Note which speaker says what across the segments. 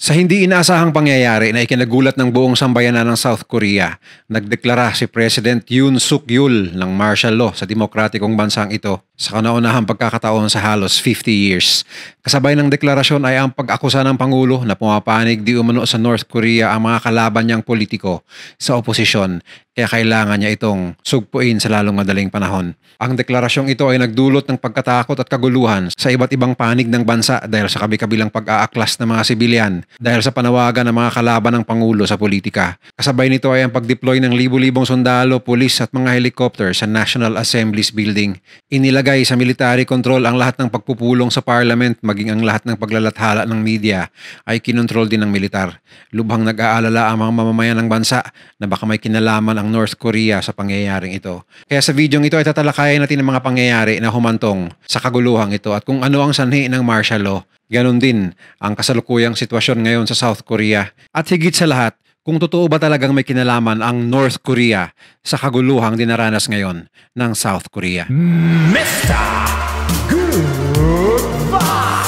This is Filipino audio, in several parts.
Speaker 1: Sa hindi inaasahang pangyayari na ikinagulat ng buong sambayanan ng South Korea, nagdeklara si President Yoon Suk Yeol ng martial law sa demokratikong bansang ito sa kauna-unahang pagkakataon sa halos 50 years. Kasabay ng deklarasyon ay ang pag-akusa ng Pangulo na pumapanig di umano sa North Korea ang mga kalaban niyang politiko sa oposisyon, kaya kailangan niya itong sugpuin sa lalong madaling panahon. Ang deklarasyong ito ay nagdulot ng pagkatakot at kaguluhan sa iba't ibang panig ng bansa dahil sa kabi-kabilang pag-aaklas ng mga sibilyan dahil sa panawagan ng mga kalaban ng Pangulo sa politika. Kasabay nito ay ang pag-deploy ng libu-libong sundalo, pulis at mga helicopter sa National Assembly's building. Inilagay sa military control ang lahat ng pagpupulong sa parliament, maging ang lahat ng paglalathala ng media ay kinontrol din ng militar. Lubhang nag-aalala ang mga mamamayan ng bansa na baka may kinalaman ang North Korea sa pangyayaring ito. Kaya sa videong ito ay tatalakayin natin ang mga pangyayari na humantong sa kaguluhang ito at kung ano ang sanhi ng martial law. Ganon din ang kasalukuyang sitwasyon ngayon sa South Korea. At higit sa lahat, kung totoo ba talagang may kinalaman ang North Korea sa kaguluhang dinaranas ngayon ng South Korea.
Speaker 2: Mr. Goodbye!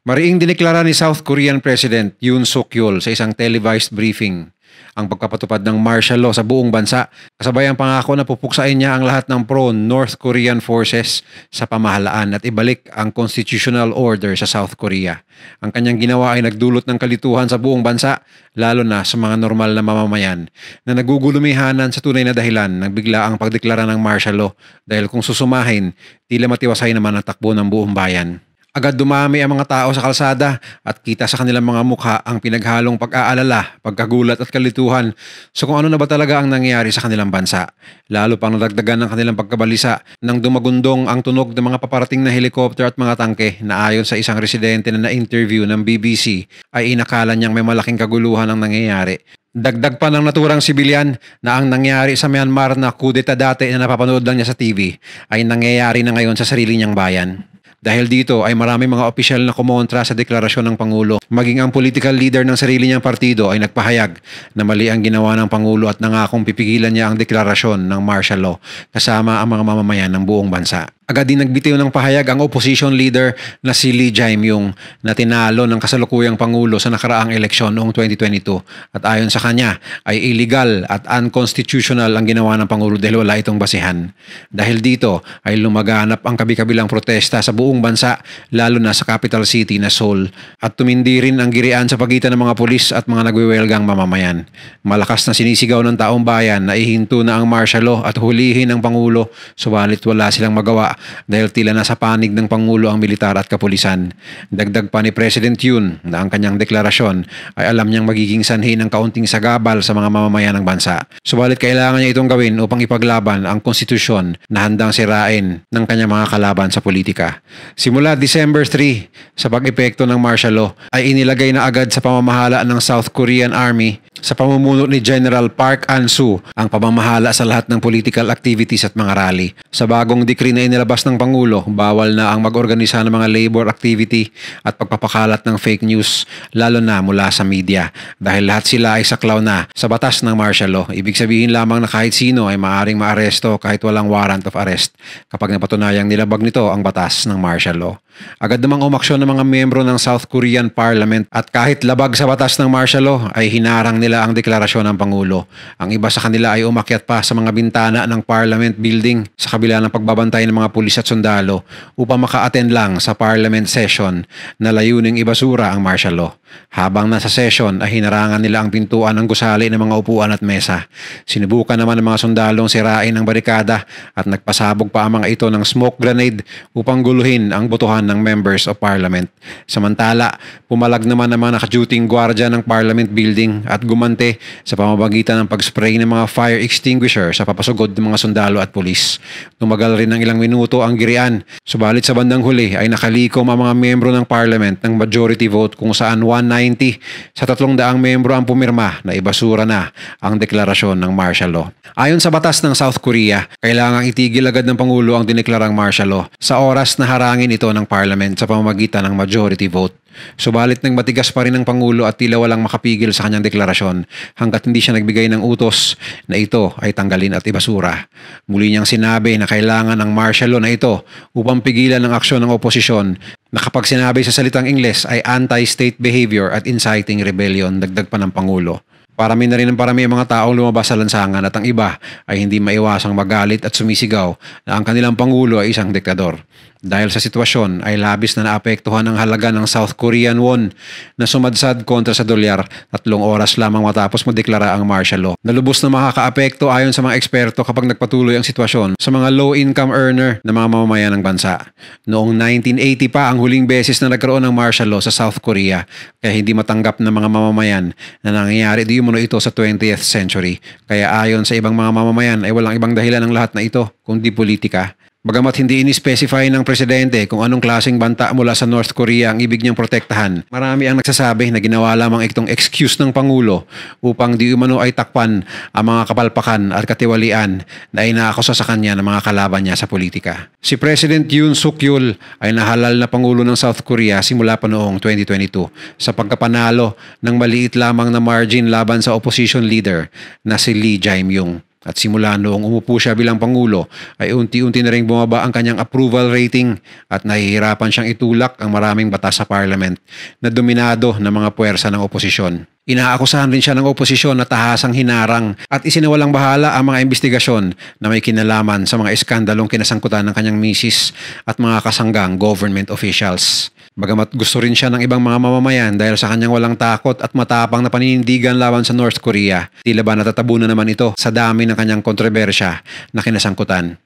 Speaker 1: Mariing dineklara ni South Korean President Yoon Suk Yeol sa isang televised briefing ang pagpapatupad ng martial law sa buong bansa, kasabay ang pangako na pupuksain niya ang lahat ng pro-North Korean forces sa pamahalaan at ibalik ang constitutional order sa South Korea. Ang kanyang ginawa ay nagdulot ng kalituhan sa buong bansa, lalo na sa mga normal na mamamayan na nagugulumihanan sa tunay na dahilan ng bigla ang pagdeklara ng martial law dahil kung susumahin, tila matiwasay naman ang takbo ng buong bayan. Agad dumami ang mga tao sa kalsada at kita sa kanilang mga mukha ang pinaghalong pag-aalala, pagkagulat at kalituhan sa kung ano na ba talaga ang nangyayari sa kanilang bansa. Lalo pang nadagdagan ng kanilang pagkabalisa nang dumagundong ang tunog ng mga paparating na helicopter at mga tangke na ayon sa isang residente na na-interview ng BBC ay inakala niyang may malaking kaguluhan ang nangyayari. Dagdag pa ng naturang sibilyan na ang nangyari sa Myanmar na kudeta dati na napapanood lang niya sa TV ay nangyayari na ngayon sa sarili niyang bayan. Dahil dito ay marami mga opisyal na kumontra sa deklarasyon ng Pangulo. Maging ang political leader ng sarili niyang partido ay nagpahayag na mali ang ginawa ng Pangulo at nangakong pipigilan niya ang deklarasyon ng martial law kasama ang mga mamamayan ng buong bansa. Agad din nagbitiw ng pahayag ang opposition leader na si Lee Jae-myung na tinalo ng kasalukuyang Pangulo sa nakaraang eleksyon noong 2022 at ayon sa kanya ay illegal at unconstitutional ang ginawa ng Pangulo dahil wala itong basihan. Dahil dito ay lumaganap ang kabi-kabilang protesta sa buong bansa lalo na sa capital city na Seoul at tumindi rin ang girian sa pagitan ng mga pulis at mga nagwewelgang mamamayan. Malakas na sinisigaw ng taong bayan na ihinto na ang martial law at hulihin ang Pangulo, subalit wala silang magawa dahil tila nasa panig ng Pangulo ang militar at kapulisan. Dagdag pa ni President Yoon na ang kanyang deklarasyon ay alam niyang magiging sanhi ng kaunting sagabal sa mga mamamayan ng bansa. Subalit kailangan niya itong gawin upang ipaglaban ang konstitusyon na handang sirain ng kanyang mga kalaban sa politika. Simula December 3 sa pag-epekto ng martial law ay inilagay na agad sa pamamahala ng South Korean Army sa pamumuno ni General Park An-soo ang pamamahala sa lahat ng political activities at mga rally. Sa bagong decree na inilabas ng Pangulo, bawal na ang mag-organisa ng mga labor activity at pagpapakalat ng fake news, lalo na mula sa media, dahil lahat sila ay saklaw na sa batas ng martial law. Ibig sabihin lamang na kahit sino ay maaaring maaresto kahit walang warrant of arrest kapag napatunayang nilabag nito ang batas ng martial law. Agad namang umaksyon ng mga miyembro ng South Korean Parliament at kahit labag sa batas ng martial law ay hinarang nila ang deklarasyon ng Pangulo. Ang iba sa kanila ay umakyat pa sa mga bintana ng Parliament building sa kabila ng pagbabantay ng mga pulis at sundalo upang maka-attend lang sa Parliament session na layuning ibasura ang martial law. Habang nasa session ay hinarangan nila ang pintuan ng gusali ng mga upuan at mesa. Sinubukan naman ng mga sundalong sirain ang barikada at nagpasabog pa ang mga ito ng smoke grenade upang guluhin ang botohan ng members of parliament. Samantala, pumalag naman ang mga naka-duting gwardiya ng parliament building at gumante sa pamamagitan ng pag-spray ng mga fire extinguisher sa papasugod ng mga sundalo at pulis. Tumagal rin ng ilang minuto ang girian, subalit sa bandang huli ay nakalikom ang mga miyembro ng parliament ng majority vote kung saan 190 sa 300 miyembro ang pumirma na ibasura na ang deklarasyon ng martial law. Ayon sa batas ng South Korea, kailangang itigil agad ng Pangulo ang dineklarang martial law sa oras na harangin ito ng parliament sa pamamagitan ng majority vote. Subalit nang matigas pa rin ang Pangulo at tila walang makapigil sa kanyang deklarasyon hanggat hindi siya nagbigay ng utos na ito ay tanggalin at ibasura. Muli niyang sinabi na kailangan ang martial law na ito upang pigilan ang aksyon ng oposisyon na kapag sinabi sa salitang Ingles ay anti-state behavior at inciting rebellion, dagdag pa ng Pangulo. Parami na rin ang mga taong lumabas sa lansangan at ang iba ay hindi maiwasang magalit at sumisigaw na ang kanilang Pangulo ay isang diktador. Dahil sa sitwasyon ay labis na naapektuhan ang halaga ng South Korean won na sumadsad kontra sa dolyar 3 oras lamang matapos madeklara ang martial law. Nalubos na makakaapekto ayon sa mga eksperto kapag nagpatuloy ang sitwasyon sa mga low-income earner na mga mamamayan ng bansa. Noong 1980 pa ang huling beses na nagkaroon ng martial law sa South Korea kaya hindi matanggap ng mga mamamayan na nangyayari di umano ito sa 20th century. Kaya ayon sa ibang mga mamamayan ay walang ibang dahilan ng lahat na ito kundi politika. Bagamat hindi ini-specify ng presidente kung anong klaseng banta mula sa North Korea ang ibig niyang protektahan, marami ang nagsasabi na ginawa lamang itong excuse ng Pangulo upang di umano ay takpan ang mga kapalpakan at katiwalian na inaakusa sa kanya ng mga kalaban niya sa politika. Si President Yoon Suk Yeol ay nahalal na Pangulo ng South Korea simula pa noong 2022 sa pagkapanalo ng maliit lamang na margin laban sa opposition leader na si Lee Jae-myung. At simula noong umupo siya bilang Pangulo ay unti-unti na rin bumaba ang kanyang approval rating at nahihirapan siyang itulak ang maraming batas sa parliament na dominado ng mga puwersa ng oposisyon. Inaakusahan rin siya ng oposisyon na tahasang hinarang at isinawalang bahala ang mga investigasyon na may kinalaman sa mga iskandalong kinasangkutan ng kanyang misis at mga kasanggang government officials. Bagamat gusto rin siya ng ibang mga mamamayan dahil sa kanyang walang takot at matapang na paninindigan laban sa North Korea, tila ba natatabunan naman ito sa dami ng kanyang kontrobersya na kinasangkutan.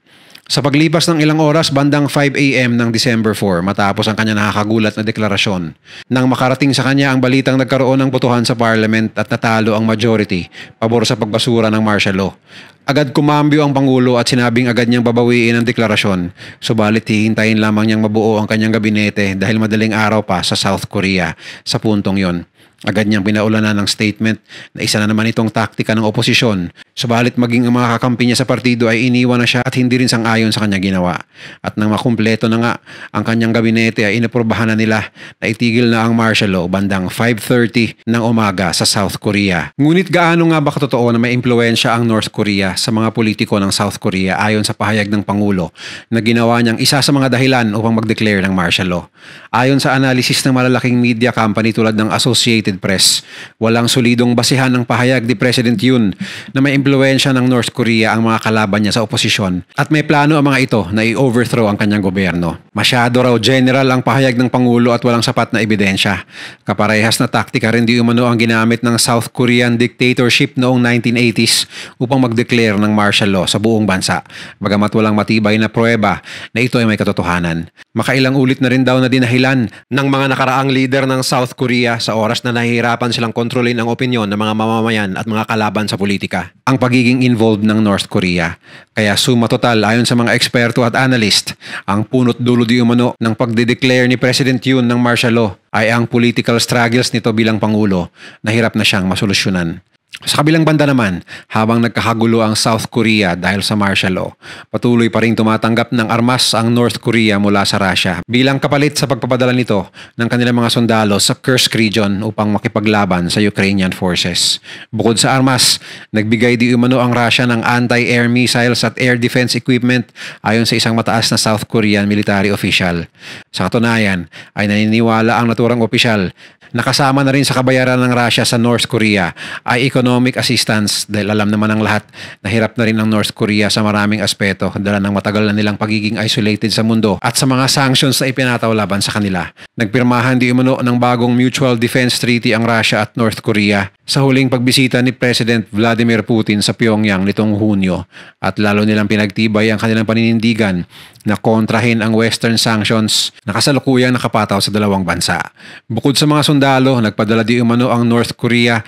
Speaker 1: Sa paglipas ng ilang oras, bandang 5 a.m. ng December 4, matapos ang kanyang nakakagulat na deklarasyon, nang makarating sa kanya ang balitang nagkaroon ng botohan sa parliament at natalo ang majority pabor sa pagbasura ng martial law. Agad kumambyo ang Pangulo at sinabing agad niyang babawiin ang deklarasyon, subalit hihintayin lamang niyang mabuo ang kanyang gabinete dahil madaling araw pa sa South Korea sa puntong yon. Agad niyang pinaulanan ng statement na isa na naman itong taktika ng oposisyon. Subalit maging ang mga kakampi niya sa partido ay iniwan na siya at hindi rin sang-ayon sa kanya ginawa. At nang makumpleto na nga ang kanyang gabinete ay inaprubahan na nila na itigil na ang martial law bandang 5:30 ng umaga sa South Korea. Ngunit gaano nga ba katotoo na may impluwensya ang North Korea sa mga politiko ng South Korea ayon sa pahayag ng Pangulo na ginawa niyang isa sa mga dahilan upang mag-declare ng martial law? Ayon sa analysis ng malalaking media company tulad ng Associated Press, walang solidong basihan ng pahayag ni President Yoon na may impluwensya ng North Korea ang mga kalaban niya sa oposisyon at may plano ang mga ito na i-overthrow ang kanyang gobyerno. Masyado raw general ang pahayag ng Pangulo at walang sapat na ebidensya. Kaparehas na taktika rin di umano ang ginamit ng South Korean dictatorship noong 1980s upang mag-declare ng martial law sa buong bansa, bagamat walang matibay na pruweba na ito ay may katotohanan. Makailang ulit na rin daw na dinahilan ng mga nakaraang leader ng South Korea sa oras na nahihirapan silang kontrolin ang opinyon ng mga mamamayan at mga kalaban sa politika ang pagiging involved ng North Korea. Kaya suma total ayon sa mga eksperto at analyst, ang punot dulo di umano ng pagde-declare ni President Yoon ng martial law ay ang political struggles nito bilang Pangulo na hirap na siyang masolusyonan. Sa kabilang banda naman, habang nagkakagulo ang South Korea dahil sa martial law, patuloy pa rin tumatanggap ng armas ang North Korea mula sa Russia bilang kapalit sa pagpapadala nito ng kanilang mga sundalo sa Kursk region upang makipaglaban sa Ukrainian forces. Bukod sa armas, nagbigay di umano ang Russia ng anti-air missiles at air defense equipment ayon sa isang mataas na South Korean military official. Sa katunayan, ay naniniwala ang naturang opisyal nakasama na rin sa kabayaran ng Russia sa North Korea ay economic assistance dahil alam naman ng lahat na hirap na rin ang North Korea sa maraming aspeto dala ng matagal na nilang pagiging isolated sa mundo at sa mga sanctions na ipinataw laban sa kanila. Nagpirmahan di umano ng bagong Mutual Defense Treaty ang Russia at North Korea sa huling pagbisita ni President Vladimir Putin sa Pyongyang nitong Hunyo at lalo nilang pinagtibay ang kanilang paninindigan na kontrahin ang Western sanctions na kasalukuyang nakapataw sa dalawang bansa. Bukod sa mga sundalo, nagpadala di umano ang North Korea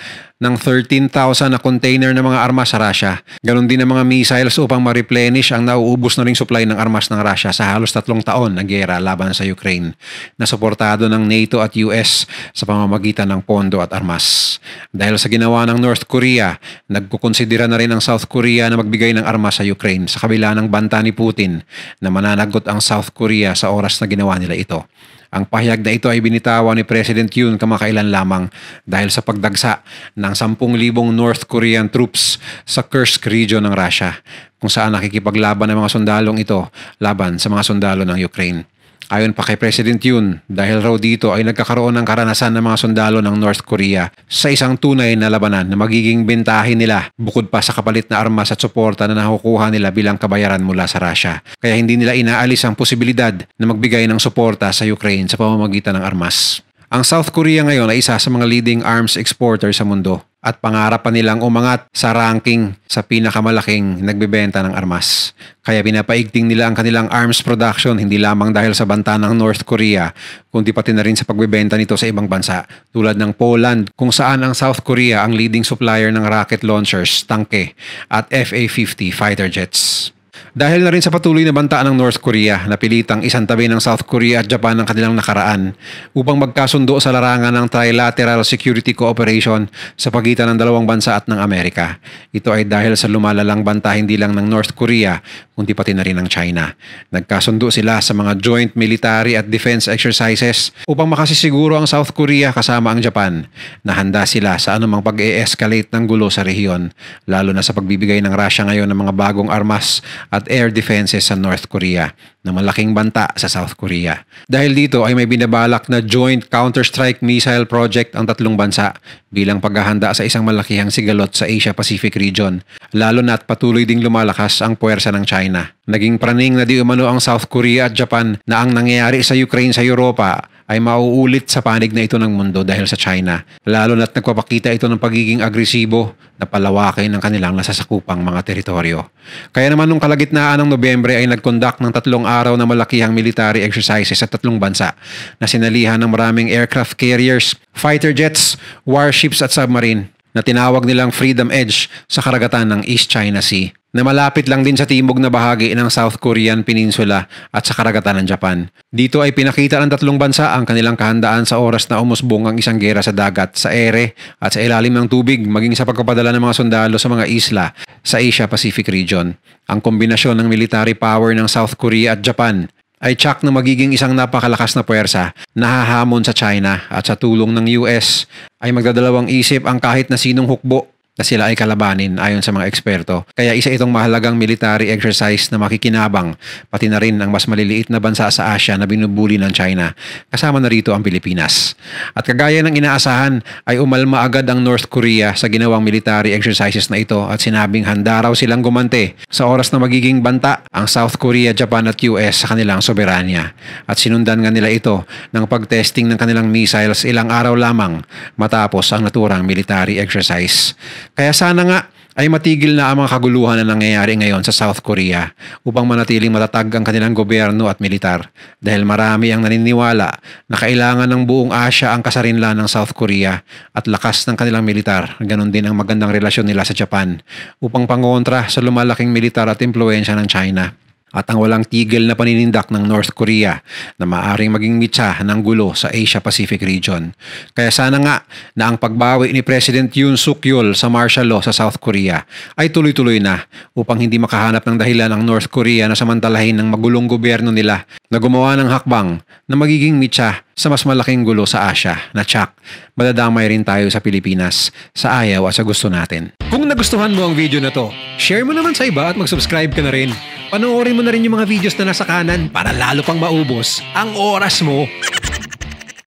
Speaker 1: ng 13,000 na container ng mga armas sa Russia. Ganon din ang mga missiles upang ma-replenish ang nauubos na ring supply ng armas ng Russia sa halos 3 taon ng giyera laban sa Ukraine na suportado ng NATO at US sa pamamagitan ng pondo at armas. Dahil sa ginawa ng North Korea, nagkukonsidera na rin ang South Korea na magbigay ng armas sa Ukraine sa kabila ng banta ni Putin na mananagot ang South Korea sa oras na ginawa nila ito. Ang pahayag na ito ay binitawan ni President Yoon kamakailan lamang dahil sa pagdagsa ng 10,000 North Korean troops sa Kursk region ng Russia, kung saan nakikipaglaban ang mga sundalong ito laban sa mga sundalo ng Ukraine. Ayon pa kay President Yoon, dahil raw dito ay nagkakaroon ng karanasan ng mga sundalo ng North Korea sa isang tunay na labanan na magiging bentahin nila bukod pa sa kapalit na armas at suporta na nakukuha nila bilang kabayaran mula sa Russia. Kaya hindi nila inaalis ang posibilidad na magbigay ng suporta sa Ukraine sa pamamagitan ng armas. Ang South Korea ngayon ay isa sa mga leading arms exporter sa mundo at pangarap pa nilang umangat sa ranking sa pinakamalaking nagbebenta ng armas. Kaya pinapaigting nila ang kanilang arms production hindi lamang dahil sa banta ng North Korea, kundi pati na rin sa pagbebenta nito sa ibang bansa tulad ng Poland, kung saan ang South Korea ang leading supplier ng rocket launchers, tangke at FA-50 fighter jets. Dahil na rin sa patuloy na banta ng North Korea, napilitang isantabi ng South Korea at Japan ang kanilang nakaraan upang magkasundo sa larangan ng Trilateral Security Cooperation sa pagitan ng dalawang bansa at ng Amerika. Ito ay dahil sa lumalalang banta hindi lang ng North Korea, kundi pati na rin ng China. Nagkasundo sila sa mga joint military at defense exercises upang makasisiguro ang South Korea kasama ang Japan na handa sila sa anumang pag-e-escalate ng gulo sa rehiyon, lalo na sa pagbibigay ng Russia ngayon ng mga bagong armas at air defenses sa North Korea na malaking banta sa South Korea. Dahil dito ay may binabalak na joint counter-strike missile project ang tatlong bansa bilang paghahanda sa isang malakihang sigalot sa Asia-Pacific region, lalo na at patuloy ding lumalakas ang puwersa ng China. Naging praning na di umano ang South Korea at Japan na ang nangyayari sa Ukraine sa Europa ay mauulit sa panig na ito ng mundo dahil sa China, lalo na't nagpapakita ito ng pagiging agresibo na palawakin ng kanilang nasasakupang mga teritoryo. Kaya naman nung kalagitnaan ng Nobyembre ay nag-conduct ng 3 araw na malakihang military exercises sa 3 bansa na sinalihan ng maraming aircraft carriers, fighter jets, warships at submarine na tinawag nilang Freedom Edge sa karagatan ng East China Sea, na malapit lang din sa timog na bahagi ng South Korean Peninsula at sa karagatan ng Japan. Dito ay pinakita ng 3 bansa ang kanilang kahandaan sa oras na umusbong ang isang gera sa dagat, sa ere at sa ilalim ng tubig, maging sa pagpapadala ng mga sundalo sa mga isla sa Asia-Pacific region. Ang kombinasyon ng military power ng South Korea at Japan ay tsak na magiging isang napakalakas na puwersa na hahamon sa China, at sa tulong ng US ay magdadalawang isip ang kahit na sinong hukbo na sila ay kalabanin ayon sa mga eksperto. Kaya isa itong mahalagang military exercise na makikinabang pati na rin ang mas maliliit na bansa sa Asia na binubuli ng China, kasama na rito ang Pilipinas. At kagaya ng inaasahan ay umalma agad ang North Korea sa ginawang military exercises na ito at sinabing handa raw silang gumante sa oras na magiging banta ang South Korea, Japan at US sa kanilang soberanya. At sinundan nga nila ito ng pag-testing ng kanilang missiles ilang araw lamang matapos ang naturang military exercise. Kaya sana nga ay matigil na ang mga kaguluhan na nangyayari ngayon sa South Korea upang manatiling matatag ang kanilang gobyerno at militar, dahil marami ang naniniwala na kailangan ng buong Asia ang kasarinlan ng South Korea at lakas ng kanilang militar. Ganon din ang magandang relasyon nila sa Japan upang pangontra sa lumalaking militar at impluensya ng China at ang walang tigil na paninindak ng North Korea na maaaring maging mitsa ng gulo sa Asia-Pacific region. Kaya sana nga na ang pagbawi ni President Yoon Suk-yeol sa martial law sa South Korea ay tuloy-tuloy na upang hindi makahanap ng dahilan ang North Korea na samantalahin ng magulong gobyerno nila na gumawa ng hakbang na magiging mitsa sa mas malaking gulo sa Asia na tsak madadamay rin tayo sa Pilipinas sa ayaw at sa gusto natin. Kung nagustuhan mo ang video na to, share mo naman sa iba at mag-subscribe ka na rin. Panoorin mo na rin yung mga videos na nasa kanan para lalo pang maubos ang oras mo.